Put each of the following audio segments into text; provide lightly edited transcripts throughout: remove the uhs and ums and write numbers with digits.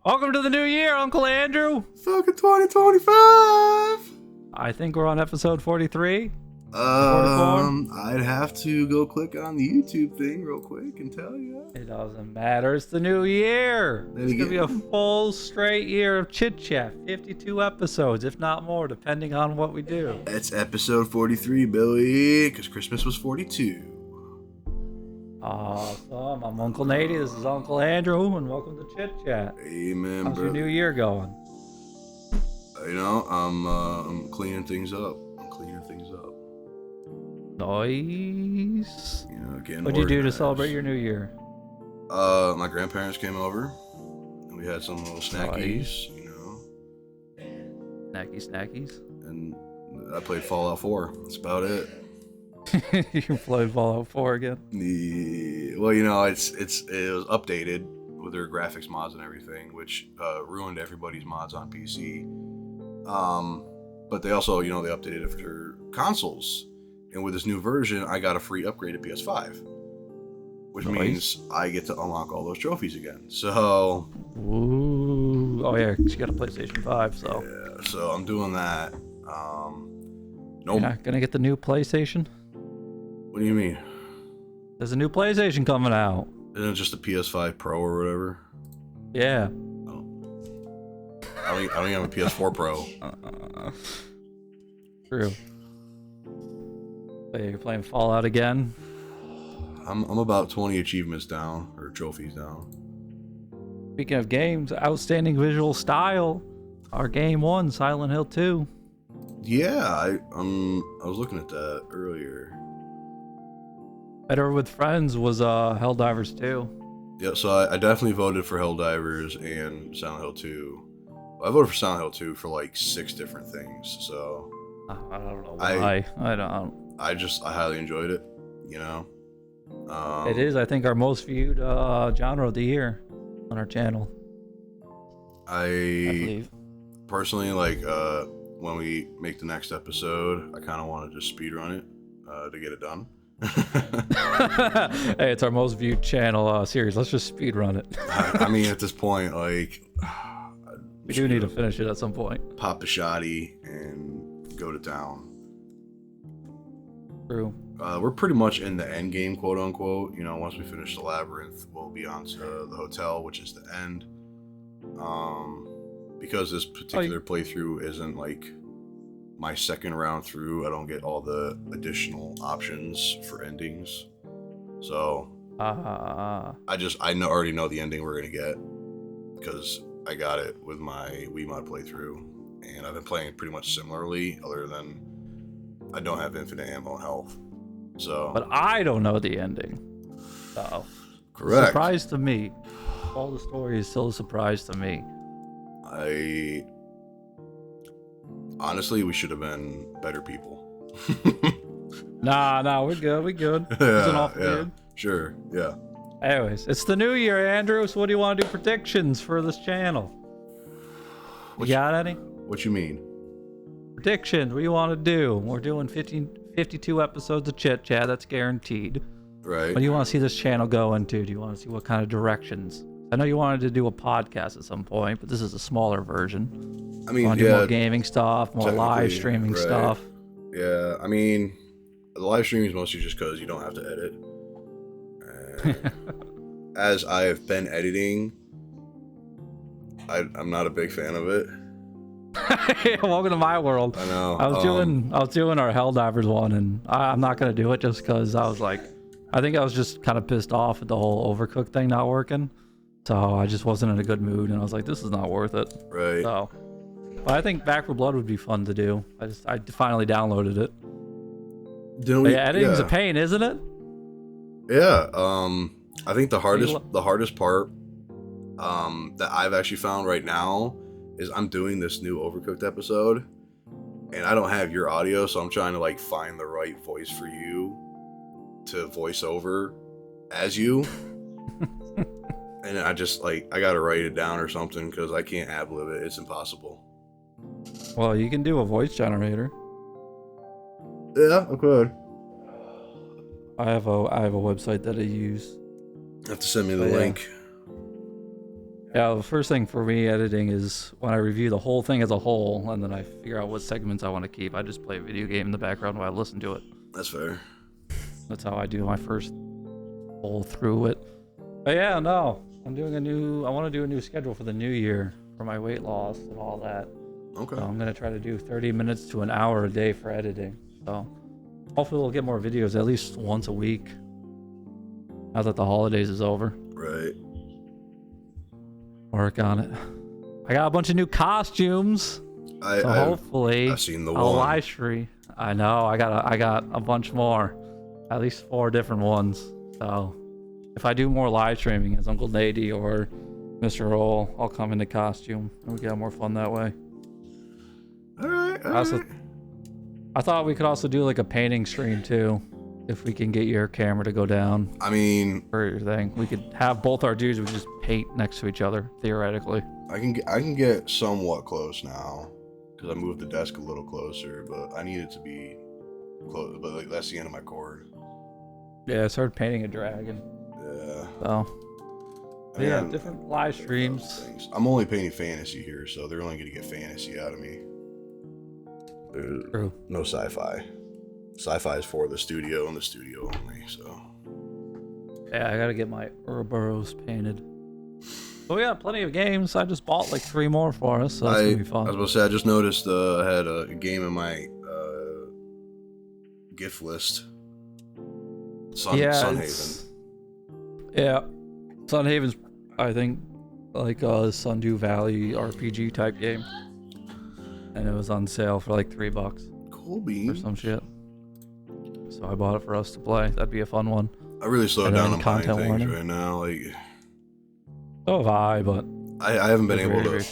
Welcome to the new year, Uncle Andrew. Fucking 2025. I think we're on episode 43. 44. I'd have to go click on the YouTube thing real quick and tell you. It doesn't matter. It's the new year. It's going to be a full straight year of Chit Chat. 52 episodes, if not more, depending on what we do. It's episode 43, Billy, because Christmas was 42. Awesome. I'm Uncle Nady. This is Uncle Andrew, and welcome to Chit Chat. Amen, How's bro. your new year going? You know, I'm cleaning things up. Nice. You know, getting What'd you do to organized. celebrate your new year? My grandparents came over, and we had some little snackies, Nice. you know. Snackies. And I played Fallout 4. That's about it. You played Fallout 4 again? Well, you know, it was updated with their graphics mods and everything, which ruined everybody's mods on PC. But they also, you know, they updated it for consoles. And with this new version, I got a free upgrade to PS5, which means I get to unlock all those trophies again. So, Ooh. Oh yeah, 'cause you got a PlayStation 5, so. yeah, so I'm doing that. You're not gonna get the new PlayStation? What do you mean? There's a new PlayStation coming out. Isn't it just a PS5 Pro or whatever? Yeah. I don't even have a PS4 Pro. True. But you're playing Fallout again? I'm about 20 achievements down, or trophies down. Speaking of games, outstanding visual style. Our game 1, Silent Hill 2. Yeah, I was looking at that earlier. Better with Friends was Helldivers 2. Yeah, so I definitely voted for Helldivers and Silent Hill 2. I voted for Silent Hill 2 for like 6 different things, so I don't know why. I don't. I highly enjoyed it, you know. It is, I think, our most viewed genre of the year on our channel. I believe. Personally, like, when we make the next episode, I kind of want to just speedrun it to get it done. Hey, it's our most viewed channel series. Let's just speedrun it. I mean, at this point, like, we do need to finish it at some point. Pop the shotty and go to town. True. We're pretty much in the end game, quote unquote. You know, once we finish the labyrinth, we'll be on to the hotel, which is the end. Because this particular playthrough isn't like my second round through, I don't get all the additional options for endings. So I already know the ending we're gonna get because I got it with my Wiimote playthrough, and I've been playing pretty much similarly, other than I don't have infinite ammo and health. So, but I don't know the ending. So, correct. Surprise to me. All the story is still a surprise to me. Honestly, we should have been better people. Nah, we're good. Yeah, sure, yeah. Anyways, it's the new year, Andrew, so what do you want to do predictions for this channel? You got any? What you mean? Predictions, what do you want to do? We're doing 52 episodes of Chit Chat, that's guaranteed. Right. What do you want to see this channel go into? Do you want to see what kind of directions? I know you wanted to do a podcast at some point, but this is a smaller version. I mean, want to do more gaming stuff, more live streaming right. stuff. Yeah, I mean, the live streaming is mostly just because you don't have to edit. And as I have been editing, I'm not a big fan of it. Welcome to my world. I know. I was doing our Helldivers one, and I'm not gonna do it just because I was like, I think I was just kind of pissed off at the whole Overcooked thing not working. So I just wasn't in a good mood, and I was like, this is not worth it. Right. So, but I think Back for Blood would be fun to do. I finally downloaded it. Editing's a pain, isn't it? Yeah. I think the hardest part that I've actually found right now is I'm doing this new Overcooked episode, and I don't have your audio, so I'm trying to like find the right voice for you to voice over as you. And I just like, I gotta write it down or something because I can't ad-lib it. It's impossible. Well, you can do a voice generator. Yeah, I could. I have a website that I use. You have to send me the link. Yeah, the first thing for me editing is when I review the whole thing as a whole, and then I figure out what segments I want to keep. I just play a video game in the background while I listen to it. That's fair. That's how I do my first whole through it. But yeah, no, I want to do a new schedule for the new year for my weight loss and all that. Okay. So I'm gonna try to do 30 minutes to an hour a day for editing. So hopefully we'll get more videos at least once a week. Now that the holidays is over. Right. Work on it. I got a bunch of new costumes. So hopefully I've seen the I'll one. live stream. I know. I got a bunch more. At least 4 different ones. So if I do more live streaming as Uncle Nady or Mr. Roll, I'll come into costume and we get more fun that way. All right. I thought we could also do like a painting stream too, if we can get your camera to go down. I mean, for your thing, we could have both our dudes. We could just paint next to each other theoretically. I can get somewhat close now because I moved the desk a little closer, but I need it to be close. But like that's the end of my cord. Yeah, I started painting a dragon. Yeah. So yeah, different live streams. I'm only painting fantasy here, so they're only gonna get fantasy out of me. True. No sci-fi. Sci-fi is for the studio and the studio only. So yeah, I gotta get my Ouroboros painted. But we got plenty of games. I just bought like 3 more for us, so that's gonna be fun. I was about to say I just noticed I had a game in my gift list. Sunhaven. Yeah, Sunhaven's I think like a Sundew Valley RPG type game, and it was on sale for like $3 Cool beans or some shit. So I bought it for us to play. That'd be a fun one. I really slowed down on buying things right now. Like, so have I, but I haven't been able to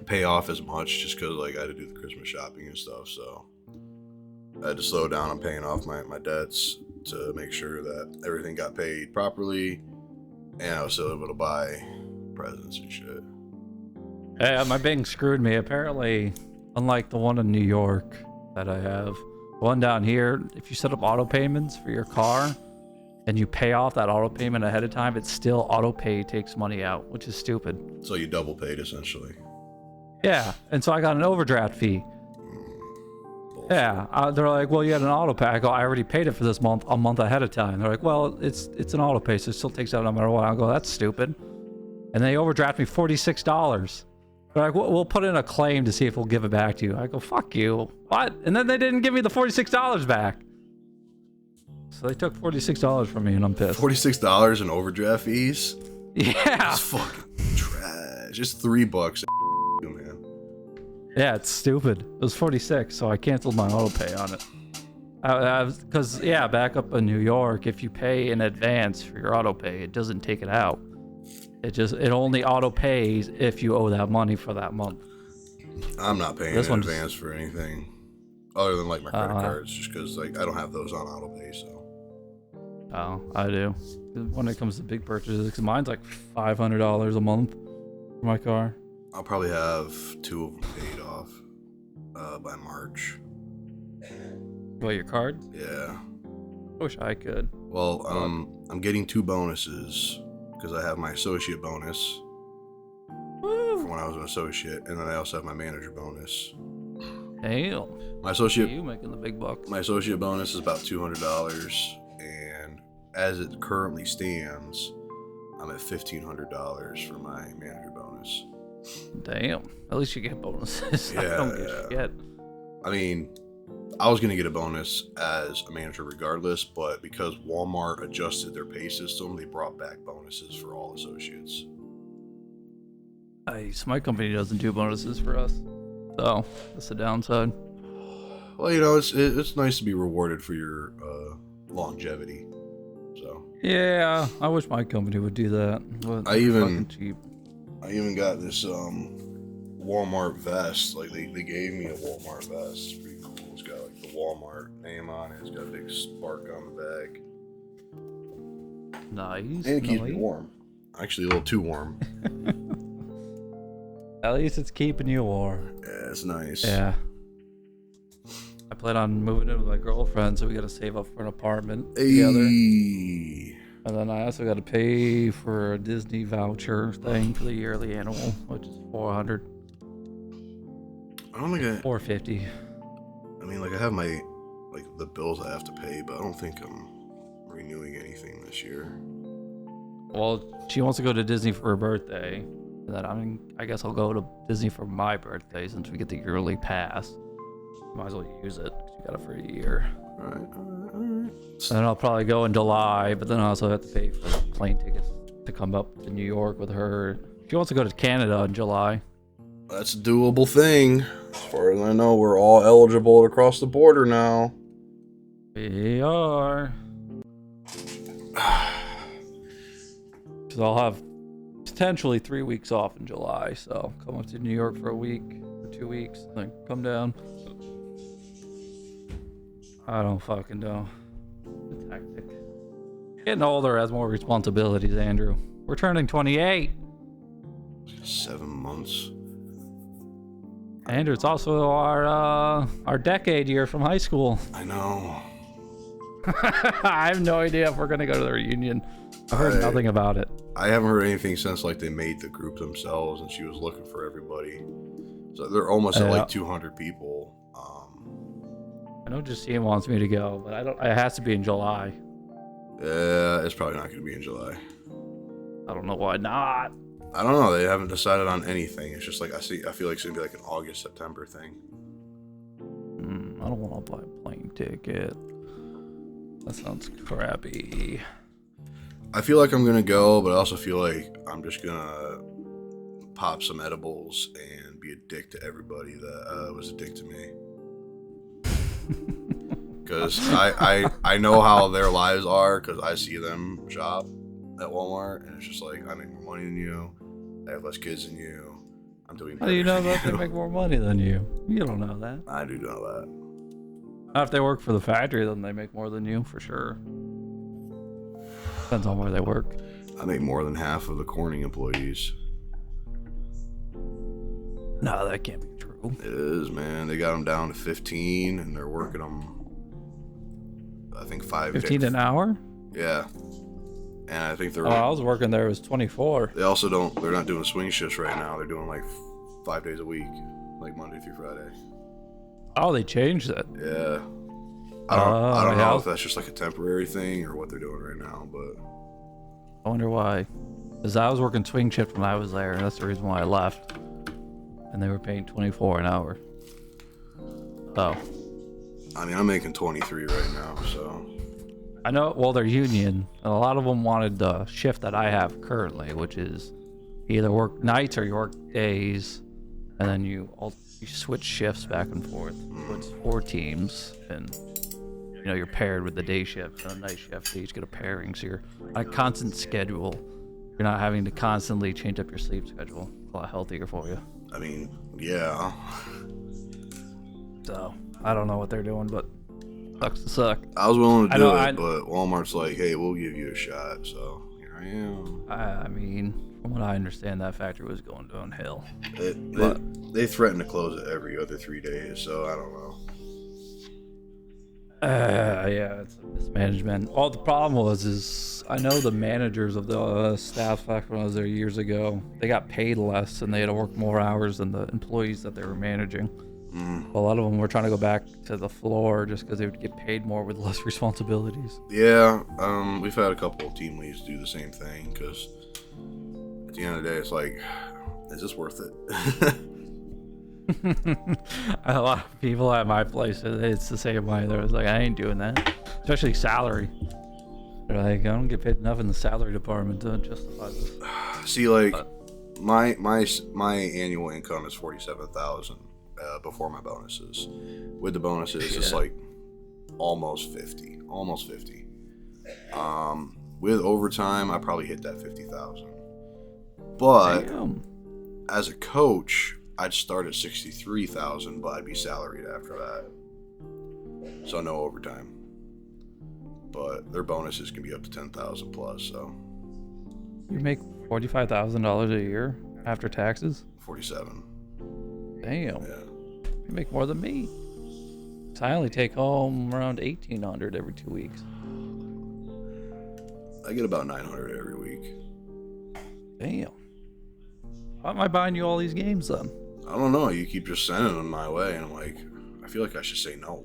pay off as much just because like I had to do the Christmas shopping and stuff. So I had to slow down on paying off my debts to make sure that everything got paid properly, and I was still able to buy presents and shit. Yeah, my bank screwed me. Apparently, unlike the one in New York that I have, one down here, if you set up auto payments for your car and you pay off that auto payment ahead of time, it still auto pay takes money out, which is stupid. So you double paid essentially. Yeah, and so I got an overdraft fee. Yeah, they're like, well, you had an auto pay. I go, I already paid it for this month, a month ahead of time. They're like, well, it's an auto pay, so it still takes out no matter what. I go, that's stupid. And they overdraft me $46. They're like, we'll put in a claim to see if we'll give it back to you. I go, fuck you. What? And then they didn't give me the $46 back. So they took $46 from me, and I'm pissed. $46 in overdraft fees? Yeah. That's fucking trash. It's $3, man. Yeah, it's stupid. It was 46, so I canceled my auto pay on it. Because, yeah, back up in New York, if you pay in advance for your auto pay, it doesn't take it out. It only auto pays if you owe that money for that month. I'm not paying in advance for anything other than like my credit cards, just because like I don't have those on auto pay. So. Oh, I do. When it comes to big purchases, because mine's like $500 a month for my car. I'll probably have 2 of them paid off by March. What, your card? Yeah. I wish I could. Well, I'm getting 2 bonuses because I have my associate bonus from when I was an associate, and then I also have my manager bonus. Damn. You making the big bucks. My associate bonus is about $200, and as it currently stands, I'm at $1,500 for my manager bonus. Damn. At least you get bonuses. Yeah, I don't get shit. I mean, I was going to get a bonus as a manager regardless, but because Walmart adjusted their pay system, they brought back bonuses for all associates. Nice. My company doesn't do bonuses for us, so that's the downside. Well, you know, it's nice to be rewarded for your longevity. So yeah, I wish my company would do that. But I even fucking cheap. I even got this Walmart vest. Like they gave me a Walmart vest. It's pretty cool. It's got like the Walmart name on it. It's got a big spark on the back. Nice. And it keeps me warm. Actually, a little too warm. At least it's keeping you warm. Yeah, it's nice. Yeah. I plan on moving in with my girlfriend, so we gotta save up for an apartment together. And then I also got to pay for a Disney voucher thing for the yearly annual, which is 400. I don't think 450. I mean, like I have my like the bills I have to pay, but I don't think I'm renewing anything this year. Well, she wants to go to Disney for her birthday. And then I guess I'll go to Disney for my birthday since we get the yearly pass. Might as well use it 'cause you got it for a year. All right. And then I'll probably go in July, but then I also have to pay for plane tickets to come up to New York with her. She wants to go to Canada in July. That's a doable thing. As far as I know, we're all eligible to cross the border now. We are. So I'll have potentially 3 weeks off in July, so come up to New York for a week or 2 weeks, then come down. I don't fucking know. It's hectic. Getting older has more responsibilities, Andrew. We're turning 28. 7 months. Andrew, it's also our decade year from high school. I know. I have no idea if we're gonna go to the reunion. I heard nothing about it. I haven't heard anything since like they made the group themselves, and she was looking for everybody. So they're almost at like 200 people. I know Justine wants me to go, but I don't. It has to be in July. Yeah, it's probably not going to be in July. I don't know why not. I don't know. They haven't decided on anything. It's just like I feel like it's gonna be like an August, September thing. I don't want to buy a plane ticket. That sounds crappy. I feel like I'm gonna go, but I also feel like I'm just gonna pop some edibles and be a dick to everybody that was a dick to me. Because I know how their lives are, because I see them shop at Walmart, and it's just like, I make more money than you, I have less kids than you, I'm doing better. How do you know than that they make more money than you? You don't know that. I do know that. If they work for the factory, then they make more than you for sure. Depends on where they work. I make more than half of the Corning employees. No, that can't be true. It is, man. They got them down to 15, and they're working them, I think, 5 days. 15 an hour? Yeah. And I think they're... Oh, I was working there, it was 24. They also they're not doing swing shifts right now. They're doing like 5 days a week, like Monday through Friday. Oh, they changed it. Yeah. I don't know yeah. if that's just like a temporary thing or what they're doing right now, but... I wonder why. Because I was working swing shift when I was there, and that's the reason why I left. And they were paying 24 an hour. Oh. I mean, I'm making 23 right now, so... I know, well, they're union, and a lot of them wanted the shift that I have currently, which is you either work nights or you work days, and then you switch shifts back and forth. So it's 4 teams, and you know, you're paired with the day shift and the night shift. They each get a pairing, so you're on a constant schedule. You're not having to constantly change up your sleep schedule. It's a lot healthier for you. I mean, yeah. So, I don't know what they're doing, but sucks to suck. I was willing to do it, but Walmart's like, hey, we'll give you a shot, so here I am. I mean, from what I understand, that factory was going downhill. They threaten to close it every other 3 days, so I don't know. Yeah, it's mismanagement. All the problem is I know the managers of the staff back when I was there years ago, they got paid less and they had to work more hours than the employees that they were managing. A lot of them were trying to go back to the floor just because they would get paid more with less responsibilities. Yeah, we've had a couple of team leads do the same thing, because at the end of the day, it's like, is this worth it? A lot of people at my place, it's the same way. They're like, I ain't doing that. Especially salary. They're like, I don't get paid enough in the salary department to justify this. See, like, my annual income is $47,000 before my bonuses. With the bonuses, it's like almost 50. With overtime, I probably hit that 50,000. But as a coach, I'd start at 63,000, but I'd be salaried after that. So no overtime. But their bonuses can be up to 10,000 plus, so. You make $45,000 a year after taxes? 47. Damn. Yeah. You make more than me. So I only take home around $1,800 every 2 weeks. I get about 900 every week. Damn. Why am I buying you all these games then? I don't know. You keep just sending them my way, and I'm like, I feel like I should say no.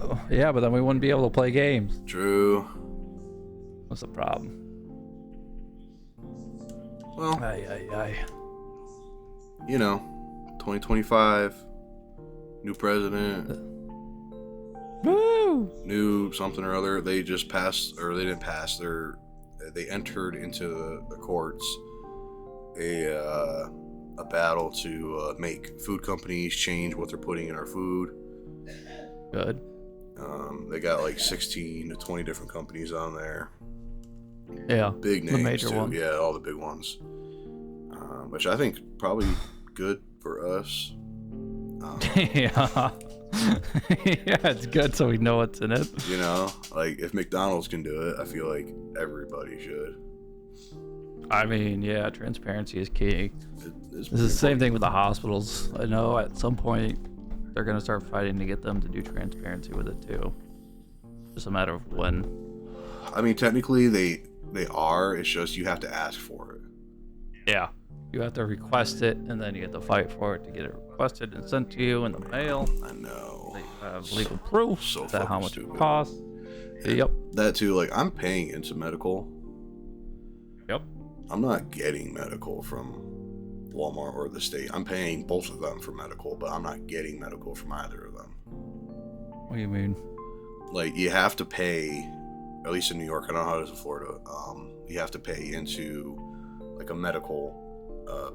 Oh, yeah, but then we wouldn't be able to play games. True. What's the problem? Well, Aye. you know, 2025, new president, Woo! new something or other. They just passed, or they didn't pass. They entered into the courts a battle to make food companies change what they're putting in our food. Good. They got like 16 to 20 different companies on there. Yeah. Big names The major too. ones. Yeah, all the big ones. Which I think probably good for us. Yeah. Yeah, it's good so we know what's in it. You know, like if McDonald's can do it, I feel like everybody should. I mean, yeah, transparency is key. It's It's the same thing with the hospitals. I know at some point they're going to start fighting to get them to do transparency with it too. Just a matter of when. I mean, technically they are. It's just you have to ask for it. Yeah. You have to request it, and then you have to fight for it to get it requested and sent to you in the mail. I know. They have legal proof So that how much stupid. it costs. Yep. That too. Like I'm paying into medical. Yep. I'm not getting medical from Walmart or the state. I'm paying both of them for medical, but I'm not getting medical from either of them. What do you mean? Like you have to pay, at least in New York. I don't know how it is in Florida. You have to pay into like a medical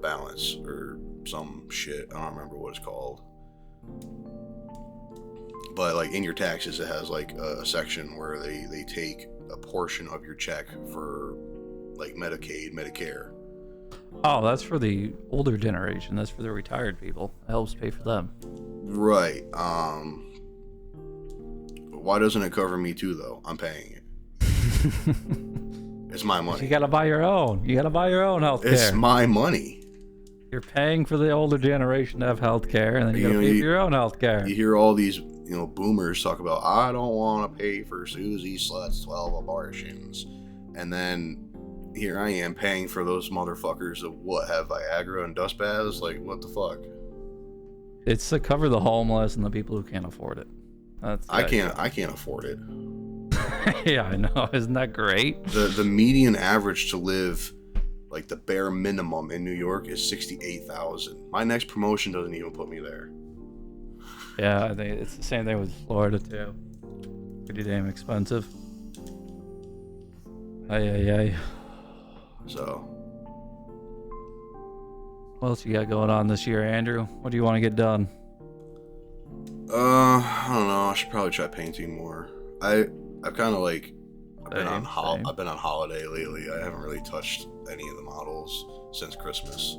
balance or some shit. I don't remember what it's called. But like in your taxes, it has like a section where they take a portion of your check for like Medicaid, Medicare. Oh, that's for the older generation. That's for the retired people. It helps pay for them. Right. Why doesn't it cover me too though? I'm paying it. It's my money. You gotta buy your own. You gotta buy your own healthcare. It's my money. You're paying for the older generation to have healthcare, and then you gotta pay for your own healthcare. You hear all these, boomers talk about, I don't want to pay for Susie Slut's 12 abortions. And then here I am paying for those motherfuckers that have Viagra and dust baths. Like, what the fuck? It's to cover the homeless and the people who can't afford it. I can't afford it. Yeah, I know. Isn't that great? The median average to live, like the bare minimum in New York, is $68,000. My next promotion doesn't even put me there. Yeah, I think it's the same thing with Florida too. Pretty damn expensive. Aye. So, What else you got going on this year, Andrew? What do you want to get done? I don't know. I should probably try painting more. I've kind of like I've been on holiday lately. I haven't really touched any of the models since Christmas.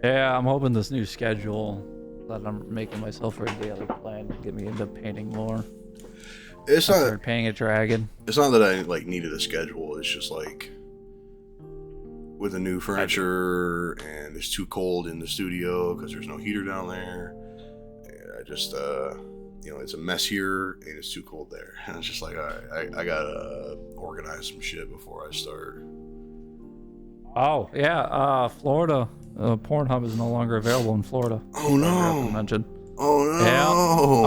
Yeah, I'm hoping this new schedule that I'm making myself for a daily plan to get me into painting more. I started painting a dragon. It's not that I like needed a schedule. It's just like with the new furniture and it's too cold in the studio because there's no heater down there. I just it's a mess here and it's too cold there. And it's just like, all right, I gotta organize some shit before I start. Oh yeah, Florida. Pornhub is no longer available in Florida. Oh no! Mentioned. Oh no!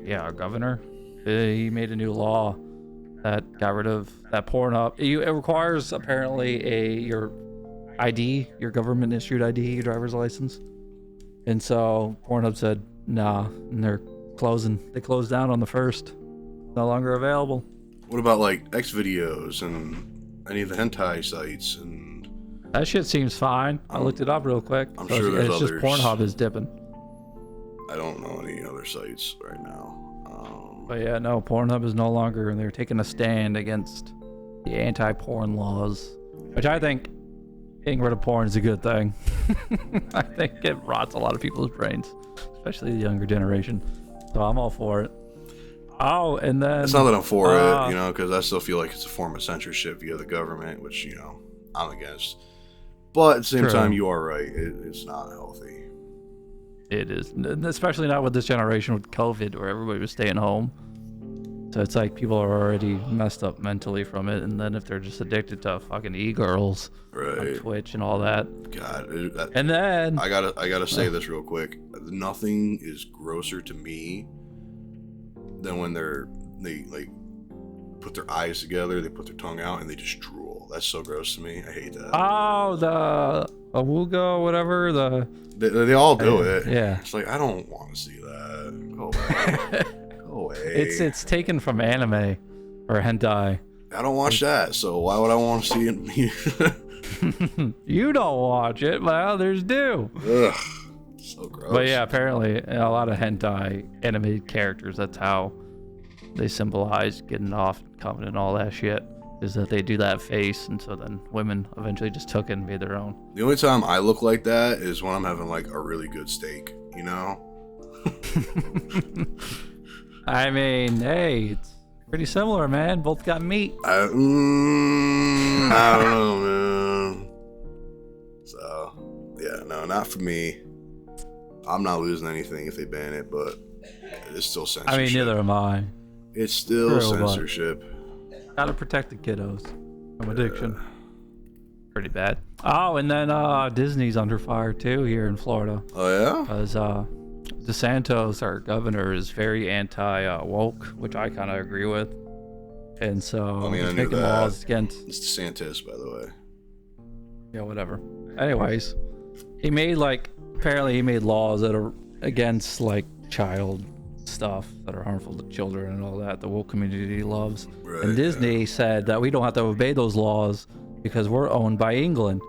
Yeah, our governor, he made a new law that got rid of that Pornhub. It requires apparently your ID, your government issued ID, your driver's license. And so Pornhub said, nah, and they're closing. They closed down on the 1st. No longer available. What about like X videos and any of the hentai sites and? That shit seems fine. I looked it up real quick. I'm sure there's others. It's just Pornhub is dipping. I don't know any other sites right now. But yeah, no, Pornhub is no longer, and they're taking a stand against the anti-porn laws, which I think getting rid of porn is a good thing. I think it rots a lot of people's brains, especially the younger generation. So I'm all for it. Oh, and then... It's not that I'm for it, because I still feel like it's a form of censorship via the government, which, I'm against. But at the same time, you are right. It's not healthy. It is, especially not with this generation with COVID, where everybody was staying home. So it's like people are already messed up mentally from it, and then if they're just addicted to fucking e-girls on Twitch and all that. God, and then I gotta say this real quick. Nothing is grosser to me than when they like put their eyes together, they put their tongue out, and they just drool. That's so gross to me. I hate that. Oh, the awuga, whatever. They all do it. Yeah. It's like, I don't want to see that. Go away. Go away. It's taken from anime or hentai. I don't watch that, so why would I want to see it? You don't watch it, but others do. Ugh, so gross. But yeah, apparently a lot of hentai animated characters, that's how they symbolize getting off, coming, and all that shit. Is that they do that face, and so then women eventually just took it and made their own. The only time I look like that is when I'm having like a really good steak, you know? I mean, hey, it's pretty similar, man. Both got meat. I don't know, man. So, yeah, no, not for me. I'm not losing anything if they ban it, but it's still censorship. I mean, neither am I. It's still censorship. Gotta protect the kiddos from addiction. Pretty bad. Oh, and then Disney's under fire too here in Florida. Oh yeah? Because DeSantis, our governor, is very anti-woke, which I kind of agree with. And so he's making laws against... It's DeSantis, by the way. Yeah, whatever. Anyways, he made apparently he made laws that are against child stuff that are harmful to children and all that the woke community loves. Right, and Disney said that we don't have to obey those laws because we're owned by England.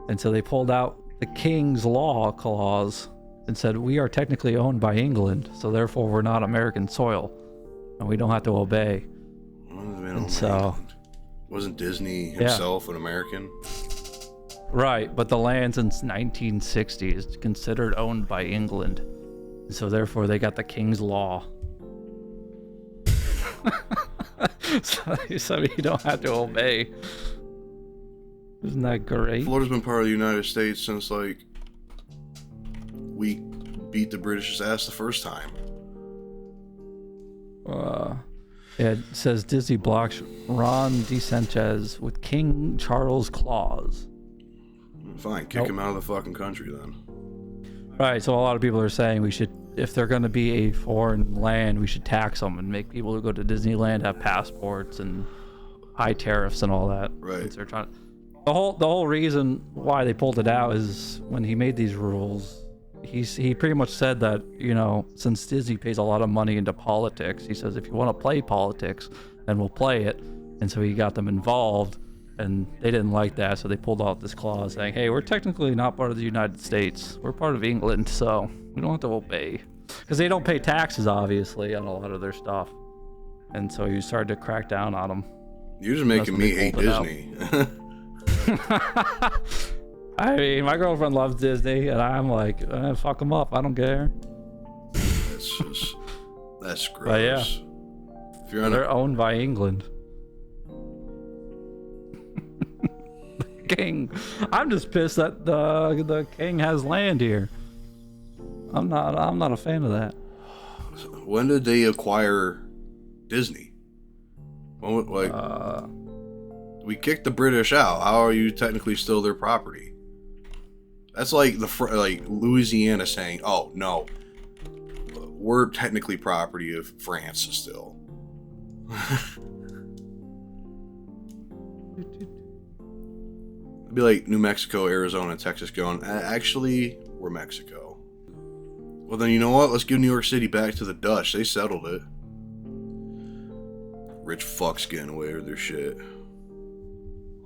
And so they pulled out the King's Law clause and said we are technically owned by England, so therefore we're not American soil and we don't have to obey. And so wasn't Disney himself an American? Right, but the land since 1960 is considered owned by England. So therefore, they got the King's Law. so you don't have to obey. Isn't that great? Florida's been part of the United States since we beat the British's ass the first time. It says Disney blocks Ron DeSantis with King Charles clause. Fine, kick him out of the fucking country then. Right, so a lot of people are saying we should, if they're going to be a foreign land, we should tax them and make people who go to Disneyland have passports and high tariffs and all that. Right. They're trying. The whole reason why they pulled it out is when he made these rules, he pretty much said that, since Disney pays a lot of money into politics, he says if you want to play politics, then we'll play it. And so he got them involved. And they didn't like that, so they pulled out this clause saying, hey, we're technically not part of the United States. We're part of England, so we don't have to obey. Because they don't pay taxes, obviously, on a lot of their stuff. And so you started to crack down on them. You're just making me hate Disney. I mean, my girlfriend loves Disney, and I'm like, fuck them up. I don't care. That's gross. But yeah, if you're they're owned by England. King. I'm just pissed that the king has land here. I'm not a fan of that. When did they acquire Disney? We kicked the British out. How are you technically still their property? That's like Louisiana saying, "Oh no, we're technically property of France still." It'd be like New Mexico, Arizona, and Texas going, actually, we're Mexico. Well, then you know what? Let's give New York City back to the Dutch. They settled it. Rich fucks getting away with their shit.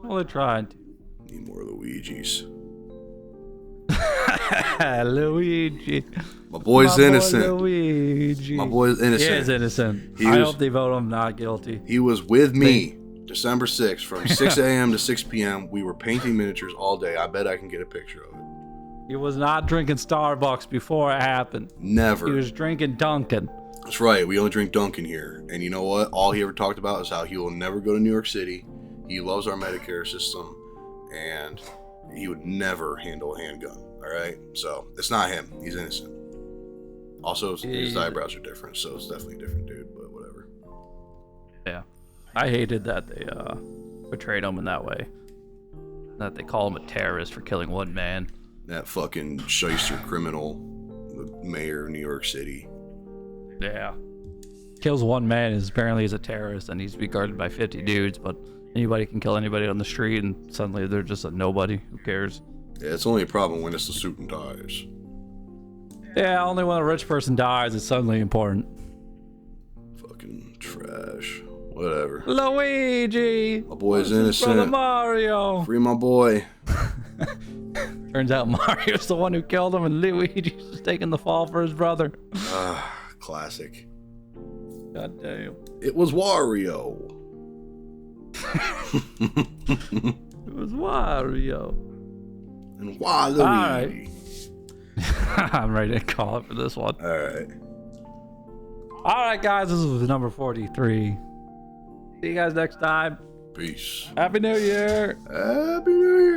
Well, they tried. Need more Luigis. Luigi. My boy's innocent. Luigi. My boy's innocent. He is innocent. I hope they vote him not guilty. He was with me December 6th from 6 a.m. to 6 p.m. We were painting miniatures all day. I bet I can get a picture of it. He was not drinking Starbucks before it happened. Never. He was drinking Dunkin'. That's right. We only drink Dunkin' here. And you know what? All he ever talked about is how he will never go to New York City. He loves our Medicare system. And he would never handle a handgun. All right? So, it's not him. He's innocent. Also, his eyebrows are different. So, it's definitely a different dude. But whatever. Yeah. I hated that they portrayed him in that way. That they call him a terrorist for killing one man. That fucking shyster criminal, the mayor of New York City. Yeah. Kills one man is apparently he's a terrorist and he's to be guarded by 50 dudes, but anybody can kill anybody on the street and suddenly they're just a nobody. Who cares? Yeah, it's only a problem when it's the suit and ties. Yeah, only when a rich person dies it's suddenly important. Fucking trash. Whatever. Luigi! My boy's Brother innocent. Mario! Free my boy. Turns out Mario's the one who killed him and Luigi's just taking the fall for his brother. Classic. God damn. It was Wario. It was Wario. And Waluigi. Alright. I'm ready to call it for this one. Alright. Alright, guys, this was number 43. See you guys next time. Peace. Happy New Year! Happy New Year.